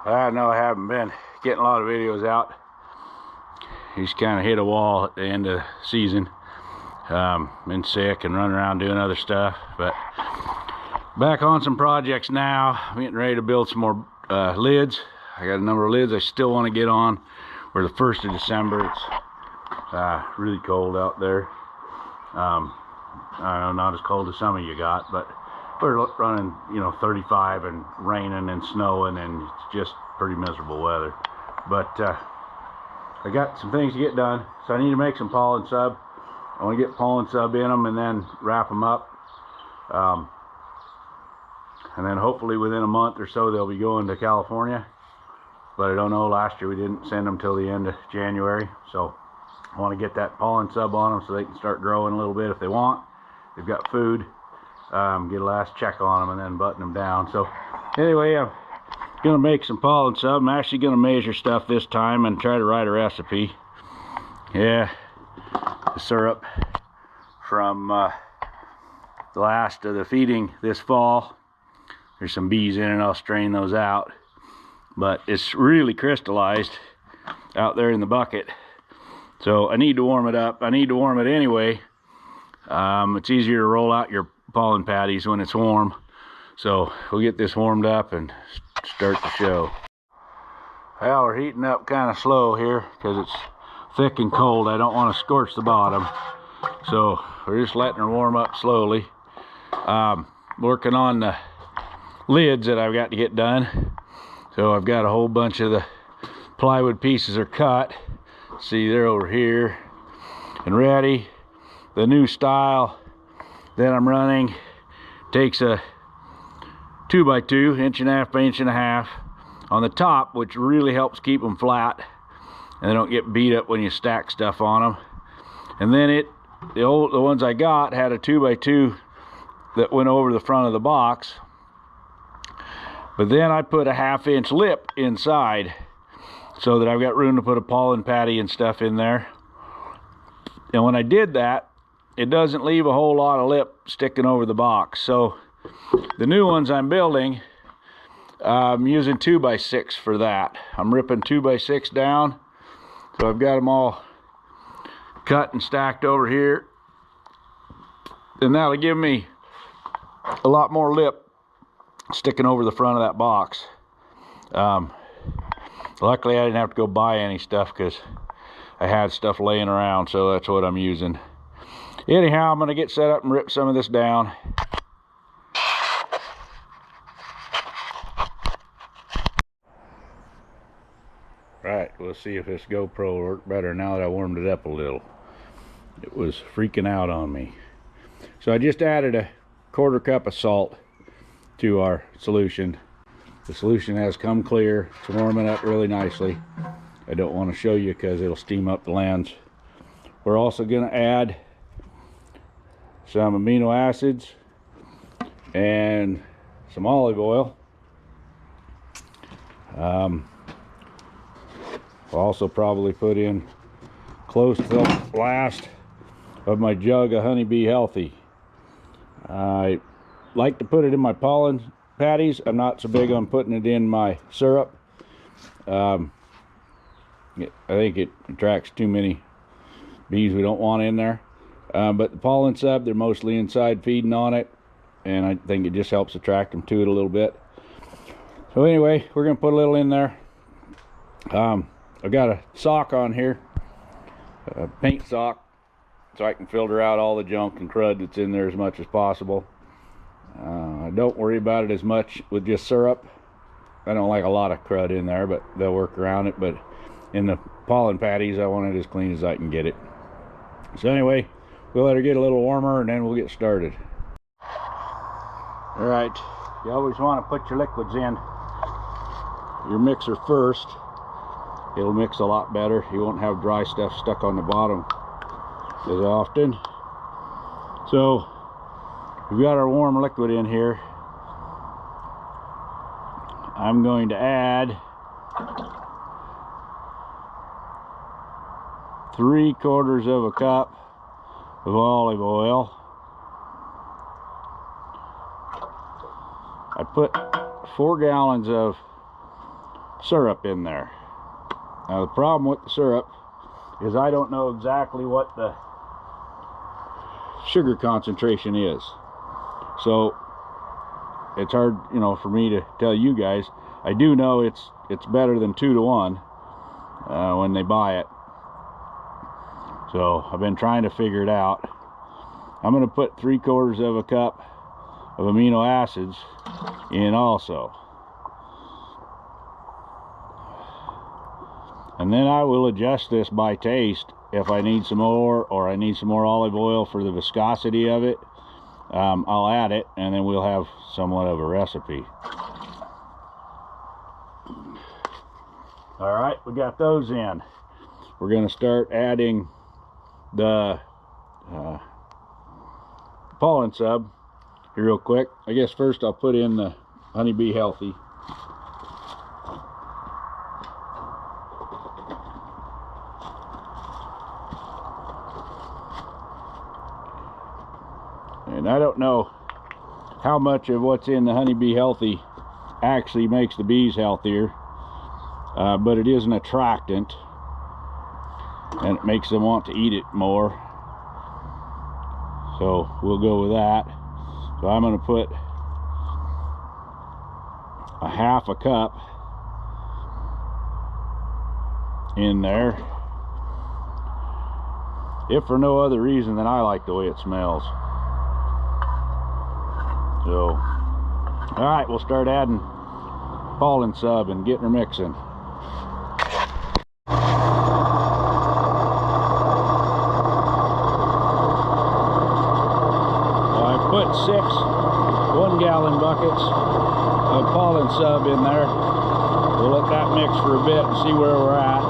I know I haven't been getting a lot of videos out. He's kind of hit a wall at the end of the season. Been sick and running around doing other stuff, but back on some projects now. I'm getting ready to build some more lids. I got a number of lids I still want to get on. We're the 1st of December. It's really cold out there. I don't know, not as cold as some of you got, but we're running, 35 and raining and snowing, and it's just pretty miserable weather. But I got some things to get done, so I need to make some pollen sub. I want to get pollen sub in them and then wrap them up. And then hopefully within a month or so they'll be going to California. But I don't know, last year we didn't send them till the end of January. So I want to get that pollen sub on them so they can start growing a little bit if they want. They've got food. Get a last check on them and then button them down. So anyway, I'm gonna make some pollen sub. I'm actually gonna measure stuff this time and try to write a recipe. Yeah, the syrup from the last of the feeding this fall. There's some bees in it. I'll strain those out, but it's really crystallized out there in the bucket, so I need to warm it up. I need to warm it anyway. It's easier to roll out your pollen patties when it's warm, so we'll get this warmed up and start the show. Well, we're heating up kind of slow here because it's thick and cold. I don't want to scorch the bottom, so we're just letting her warm up slowly. Working on the lids that I've got to get done. So I've got a whole bunch of the plywood pieces are cut. See, they're over here and ready. The new style that I'm running takes a 2x2, 1.5 by 1.5 on the top, which really helps keep them flat and they don't get beat up when you stack stuff on them. And then the ones I got had a 2x2 that went over the front of the box, but then I put a 1/2 inch lip inside so that I've got room to put a pollen patty and stuff in there. And when I did that, it doesn't leave a whole lot of lip sticking over the box. So the new ones I'm building, I'm using 2x6 for that. I'm ripping 2x6 down, so I've got them all cut and stacked over here, and that'll give me a lot more lip sticking over the front of that box. Luckily I didn't have to go buy any stuff because I had stuff laying around, so that's what I'm using. Anyhow, I'm going to get set up and rip some of this down. Right, we'll see if this GoPro will work better now that I warmed it up a little. It was freaking out on me. So I just added a 1/4 cup of salt to our solution. The solution has come clear. It's warming up really nicely. I don't want to show you because it'll steam up the lens. We're also going to add some amino acids and some olive oil. I'll also probably put in close to the last of my jug of Honeybee Healthy. I like to put it in my pollen patties. I'm not so big on putting it in my syrup. I think it attracts too many bees we don't want in there. But the pollen sub, they're mostly inside feeding on it, and I think it just helps attract them to it a little bit. So anyway, we're going to put a little in there. I've got a sock on here, a paint sock, so I can filter out all the junk and crud that's in there as much as possible. I don't worry about it as much with just syrup. I don't like a lot of crud in there, but they'll work around it. But in the pollen patties, I want it as clean as I can get it. So anyway, we'll let her get a little warmer and then we'll get started. All right, you always want to put your liquids in your mixer first. It'll mix a lot better. You won't have dry stuff stuck on the bottom as often. So we've got our warm liquid in here. I'm going to add 3/4 of a cup of olive oil. I put 4 gallons of syrup in there. Now the problem with the syrup is I don't know exactly what the sugar concentration is, so it's hard, you know, for me to tell you guys. I do know it's better than 2 to 1 when they buy it, so I've been trying to figure it out. I'm going to put 3/4 of a cup of amino acids in also, and then I will adjust this by taste. If I need some more, or I need some more olive oil for the viscosity of it, I'll add it, and then we'll have somewhat of a recipe. All right, we got those in. We're going to start adding the pollen sub here real quick. I guess first I'll put in the Honeybee Healthy. And I don't know how much of what's in the Honeybee Healthy actually makes the bees healthier, but it is an attractant, and it makes them want to eat it more. So we'll go with that. So I'm going to put a 1/2 cup in there, if for no other reason than I like the way it smells. So, all right, we'll start adding pollen sub and getting her mixing. So I've put 6 1-gallon buckets of pollen sub in there. We'll let that mix for a bit and see where we're at.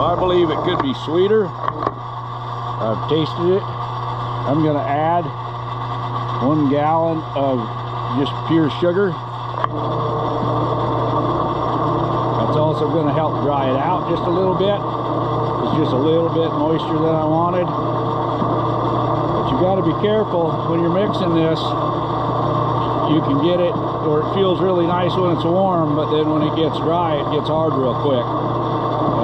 I believe it could be sweeter. I've tasted it. I'm going to add 1 gallon of just pure sugar. That's also going to help dry it out just a little bit. It's just a little bit moister than I wanted. But you got to be careful when you're mixing this. You can get it, or it feels really nice when it's warm, but then when it gets dry, it gets hard real quick.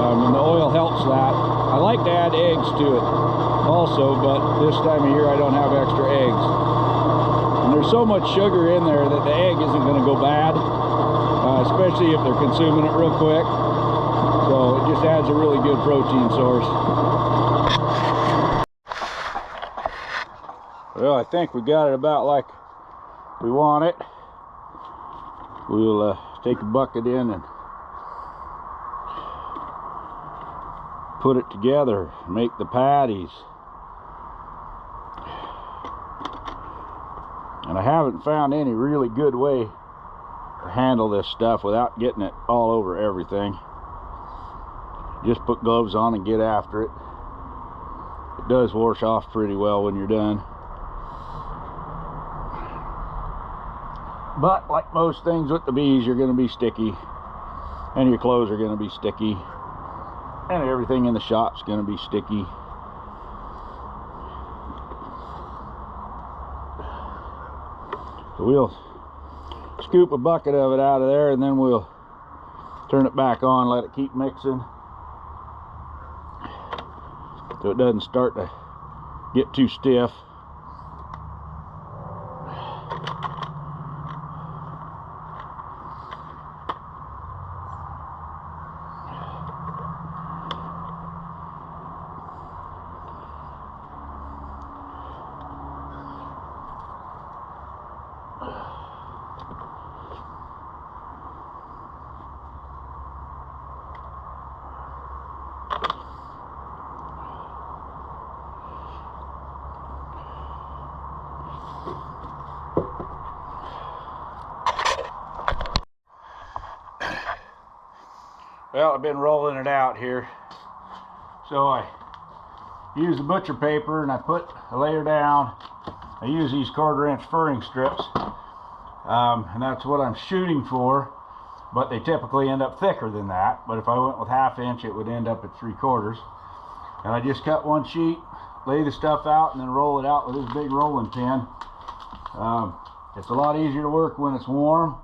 And the oil helps that. I like to add eggs to it also, but this time of year I don't have extra eggs. And there's so much sugar in there that the egg isn't going to go bad, especially if they're consuming it real quick. So it just adds a really good protein source. Well, I think we got it about like we want it. We'll take a bucket in and put it together, make the patties. And I haven't found any really good way to handle this stuff without getting it all over everything. Just put gloves on and get after it. It does wash off pretty well when you're done. But like most things with the bees, you're going to be sticky, and your clothes are going to be sticky, and everything in the shop's going to be sticky. So we'll scoop a bucket of it out of there, and then we'll turn it back on, let it keep mixing, so it doesn't start to get too stiff. Well, I've been rolling it out here. So I use the butcher paper and I put a layer down. I use these 1/4-inch furring strips, and that's what I'm shooting for, but they typically end up thicker than that. But if I went with 1/2 inch, it would end up at 3/4. And I just cut one sheet, lay the stuff out and then roll it out with this big rolling pin. It's a lot easier to work when it's warm.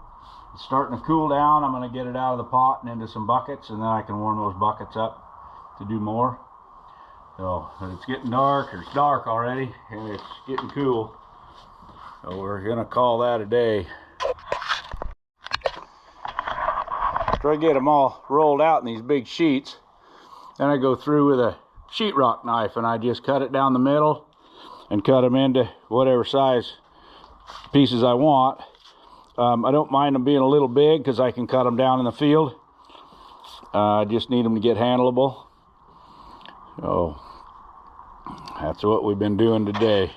It's starting to cool down. I'm going to get it out of the pot and into some buckets, and then I can warm those buckets up to do more. So it's getting dark, or it's dark already, and it's getting cool. So we're going to call that a day. After I get them all rolled out in these big sheets, then I go through with a sheetrock knife and I just cut it down the middle and cut them into whatever size pieces I want. I don't mind them being a little big because I can cut them down in the field. I just need them to get handleable. So that's what we've been doing today.